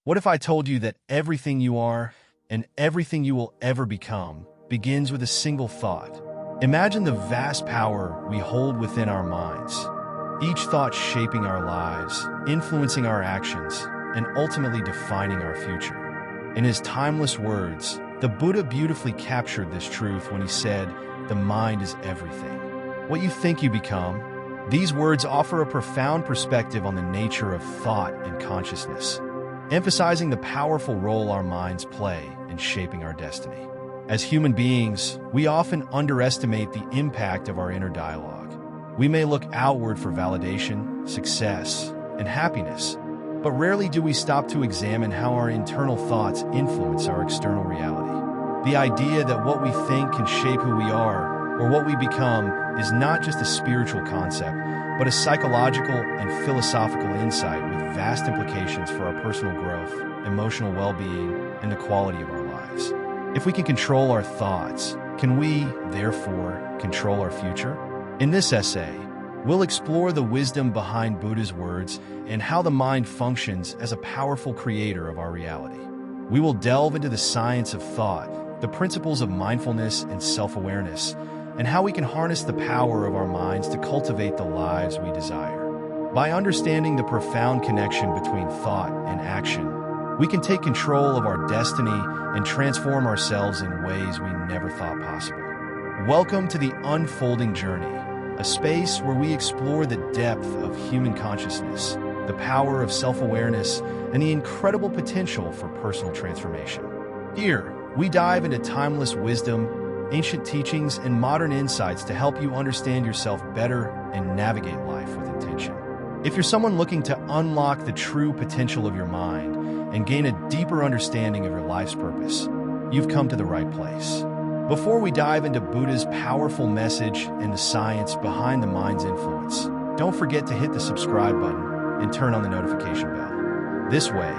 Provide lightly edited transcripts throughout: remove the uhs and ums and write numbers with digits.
What if I told you that everything you are and everything you will ever become begins with a single thought? Imagine the vast power we hold within our minds, each thought shaping our lives, influencing our actions, and ultimately defining our future. In his timeless words, the Buddha beautifully captured this truth when he said, "The mind is everything. What you think you become." These words offer a profound perspective on the nature of thought and consciousness, emphasizing the powerful role our minds play in shaping our destiny. As human beings, we often underestimate the impact of our inner dialogue. We may look outward for validation, success, and happiness, but rarely do we stop to examine how our internal thoughts influence our external reality. The idea that what we think can shape who we are or what we become is not just a spiritual concept, but a psychological and philosophical insight with vast implications for our personal growth, emotional well-being, and the quality of our lives. If we can control our thoughts, can we, therefore, control our future? In this essay, we'll explore the wisdom behind Buddha's words and how the mind functions as a powerful creator of our reality. We will delve into the science of thought, the principles of mindfulness and self-awareness, and how we can harness the power of our minds to cultivate the lives we desire. By understanding the profound connection between thought and action, we can take control of our destiny and transform ourselves in ways we never thought possible. Welcome to the Unfolding Journey, a space where we explore the depth of human consciousness, the power of self-awareness, and the incredible potential for personal transformation. Here, we dive into timeless wisdom, ancient teachings, and modern insights to help you understand yourself better and navigate life with intention. If you're someone looking to unlock the true potential of your mind and gain a deeper understanding of your life's purpose, you've come to the right place. Before we dive into Buddha's powerful message and the science behind the mind's influence, don't forget to hit the subscribe button and turn on the notification bell. This way,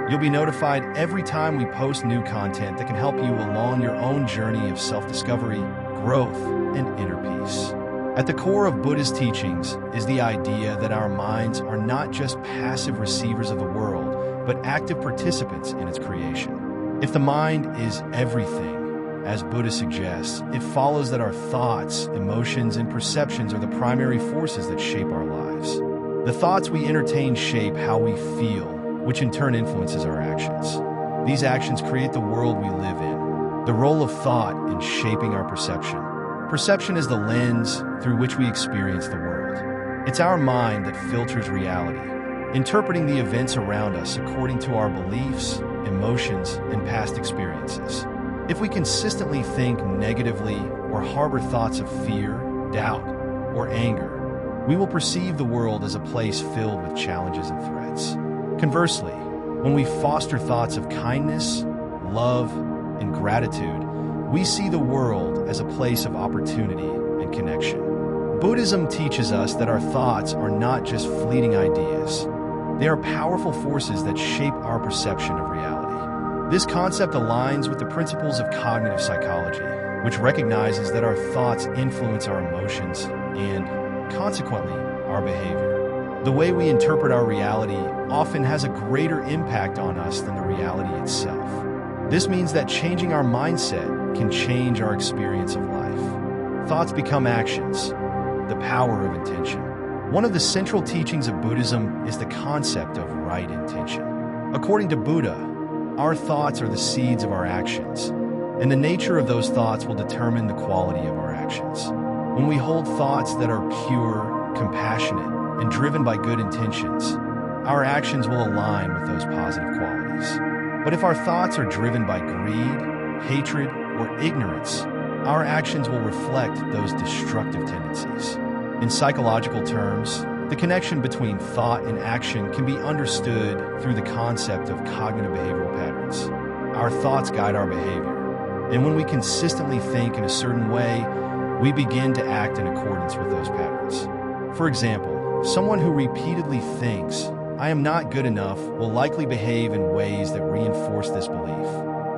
you'll be notified every time we post new content that can help you along your own journey of self-discovery, growth, and inner peace. At the core of Buddha's teachings is the idea that our minds are not just passive receivers of the world, but active participants in its creation. If the mind is everything, as Buddha suggests, it follows that our thoughts, emotions, and perceptions are the primary forces that shape our lives. The thoughts we entertain shape how we feel, which in turn influences our actions. These actions create the world we live in. The role of thought in shaping our perception. Perception is the lens through which we experience the world. It's our mind that filters reality, interpreting the events around us according to our beliefs, emotions, and past experiences. If we consistently think negatively or harbor thoughts of fear, doubt, or anger, we will perceive the world as a place filled with challenges and threats. Conversely, when we foster thoughts of kindness, love, and gratitude, we see the world as a place of opportunity and connection. Buddhism teaches us that our thoughts are not just fleeting ideas. They are powerful forces that shape our perception of reality. This concept aligns with the principles of cognitive psychology, which recognizes that our thoughts influence our emotions and, consequently, our behavior. The way we interpret our reality often has a greater impact on us than the reality itself. This means that changing our mindset can change our experience of life. Thoughts become actions, the power of intention. One of the central teachings of Buddhism is the concept of right intention. According to Buddha, our thoughts are the seeds of our actions, and the nature of those thoughts will determine the quality of our actions. When we hold thoughts that are pure, compassionate, and driven by good intentions, our actions will align with those positive qualities. But if our thoughts are driven by greed, hatred, or ignorance, our actions will reflect those destructive tendencies. In psychological terms, the connection between thought and action can be understood through the concept of cognitive behavioral patterns. Our thoughts guide our behavior, and when we consistently think in a certain way, we begin to act in accordance with those patterns. For example, someone who repeatedly thinks, "I am not good enough," will likely behave in ways that reinforce this belief,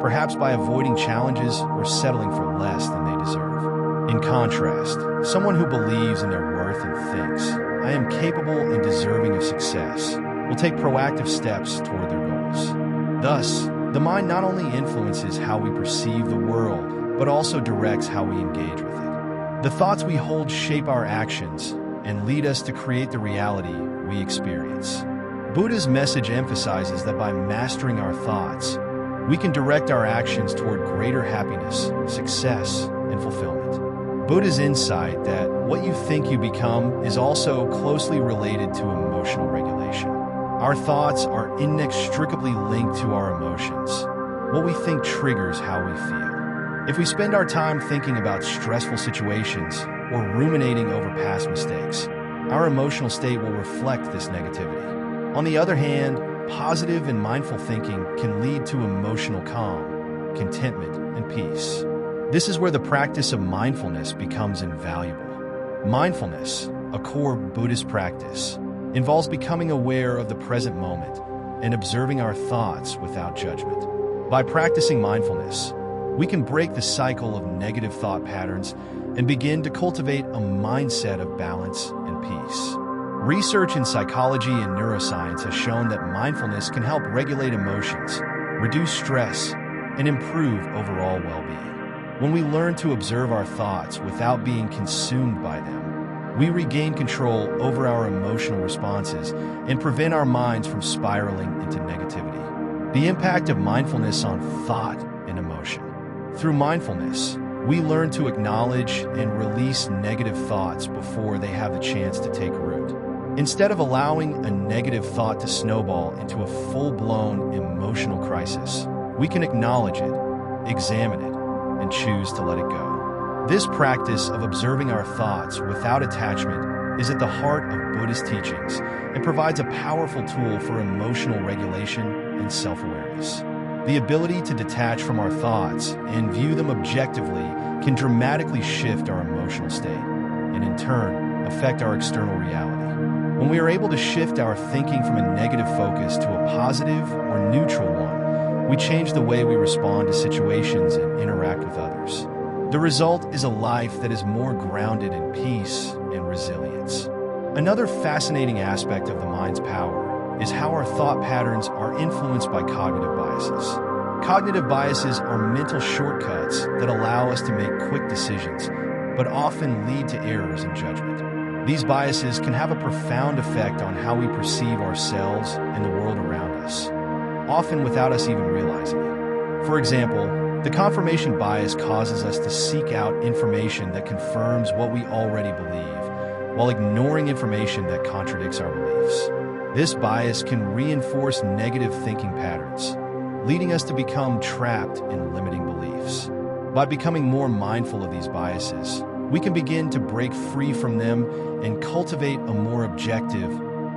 perhaps by avoiding challenges or settling for less than they deserve. In contrast, someone who believes in their worth and thinks, "I am capable and deserving of success," will take proactive steps toward their goals. Thus, the mind not only influences how we perceive the world, but also directs how we engage with it. The thoughts we hold shape our actions and lead us to create the reality we experience. Buddha's message emphasizes that by mastering our thoughts, we can direct our actions toward greater happiness, success, and fulfillment. Buddha's insight that what you think you become is also closely related to emotional regulation. Our thoughts are inextricably linked to our emotions. What we think triggers how we feel. If we spend our time thinking about stressful situations or ruminating over past mistakes, our emotional state will reflect this negativity. On the other hand, positive and mindful thinking can lead to emotional calm, contentment, and peace. This is where the practice of mindfulness becomes invaluable. Mindfulness, a core Buddhist practice, involves becoming aware of the present moment and observing our thoughts without judgment. By practicing mindfulness, we can break the cycle of negative thought patterns and begin to cultivate a mindset of balance and peace. Research in psychology and neuroscience has shown that mindfulness can help regulate emotions, reduce stress, and improve overall well-being. When we learn to observe our thoughts without being consumed by them, we regain control over our emotional responses and prevent our minds from spiraling into negativity. The impact of mindfulness on thought and emotion. Through mindfulness, we learn to acknowledge and release negative thoughts before they have the chance to take root. Instead of allowing a negative thought to snowball into a full-blown emotional crisis, we can acknowledge it, examine it, and choose to let it go. This practice of observing our thoughts without attachment is at the heart of Buddhist teachings and provides a powerful tool for emotional regulation and self-awareness. The ability to detach from our thoughts and view them objectively can dramatically shift our emotional state and, in turn, affect our external reality. When we are able to shift our thinking from a negative focus to a positive or neutral one, we change the way we respond to situations and interact with others. The result is a life that is more grounded in peace and resilience. Another fascinating aspect of the mind's power is how our thought patterns are influenced by cognitive biases. Cognitive biases are mental shortcuts that allow us to make quick decisions, but often lead to errors in judgment. These biases can have a profound effect on how we perceive ourselves and the world around us, often without us even realizing it. For example, the confirmation bias causes us to seek out information that confirms what we already believe, while ignoring information that contradicts our beliefs. This bias can reinforce negative thinking patterns, leading us to become trapped in limiting beliefs. By becoming more mindful of these biases, we can begin to break free from them and cultivate a more objective,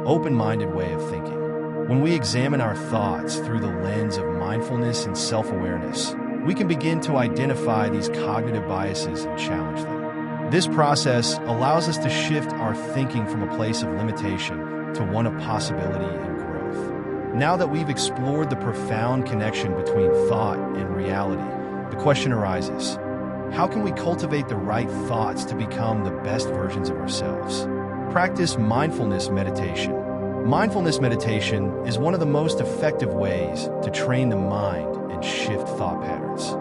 open-minded way of thinking. When we examine our thoughts through the lens of mindfulness and self-awareness, we can begin to identify these cognitive biases and challenge them. This process allows us to shift our thinking from a place of limitation to one of possibility and growth. Now that we've explored the profound connection between thought and reality, the question arises, how can we cultivate the right thoughts to become the best versions of ourselves? Practice mindfulness meditation. Mindfulness meditation is one of the most effective ways to train the mind and shift thought patterns.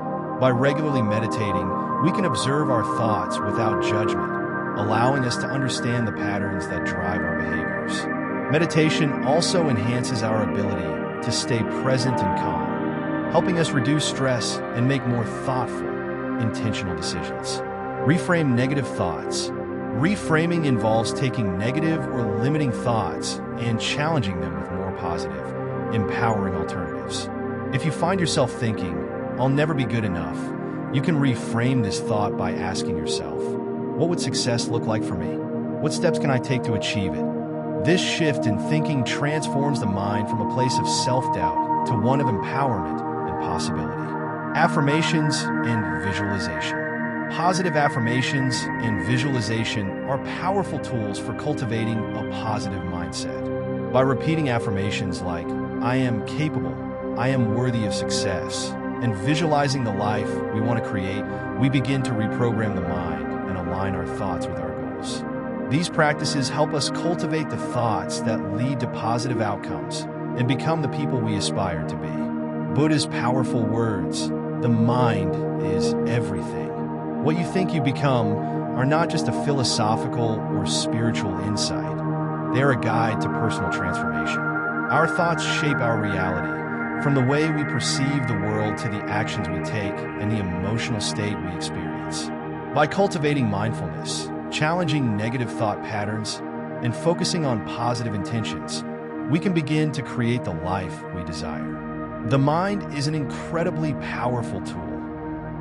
By regularly meditating, we can observe our thoughts without judgment, allowing us to understand the patterns that drive our behaviors. Meditation also enhances our ability to stay present and calm, helping us reduce stress and make more thoughtful, intentional decisions. Reframe negative thoughts. Reframing involves taking negative or limiting thoughts and challenging them with more positive, empowering alternatives. If you find yourself thinking, "I'll never be good enough," you can reframe this thought by asking yourself, "What would success look like for me? What steps can I take to achieve it?" This shift in thinking transforms the mind from a place of self-doubt to one of empowerment and possibility. Affirmations and visualization. Positive affirmations and visualization are powerful tools for cultivating a positive mindset. By repeating affirmations like, "I am capable," "I am worthy of success," and visualizing the life we want to create, we begin to reprogram the mind and align our thoughts with our goals. These practices help us cultivate the thoughts that lead to positive outcomes and become the people we aspire to be. Buddha's powerful words, "The mind is everything." What you think you become are not just a philosophical or spiritual insight. They are a guide to personal transformation. Our thoughts shape our reality, from the way we perceive the world to the actions we take and the emotional state we experience. By cultivating mindfulness, challenging negative thought patterns, and focusing on positive intentions, we can begin to create the life we desire. The mind is an incredibly powerful tool,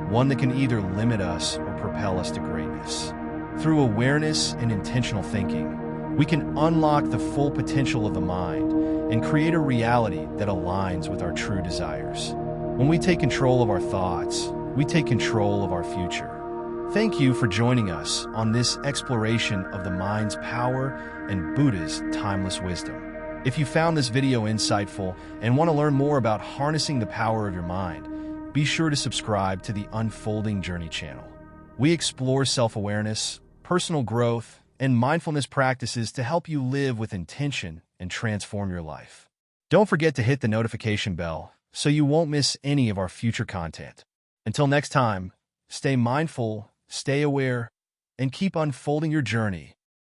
one that can either limit us or propel us to greatness. Through awareness and intentional thinking, we can unlock the full potential of the mind and create a reality that aligns with our true desires. When we take control of our thoughts, we take control of our future. Thank you for joining us on this exploration of the mind's power and Buddha's timeless wisdom. If you found this video insightful and want to learn more about harnessing the power of your mind, be sure to subscribe to the Unfolding Journey channel. We explore self-awareness, personal growth, and mindfulness practices to help you live with intention and transform your life. Don't forget to hit the notification bell so you won't miss any of our future content. Until next time, stay mindful, stay aware, and keep unfolding your journey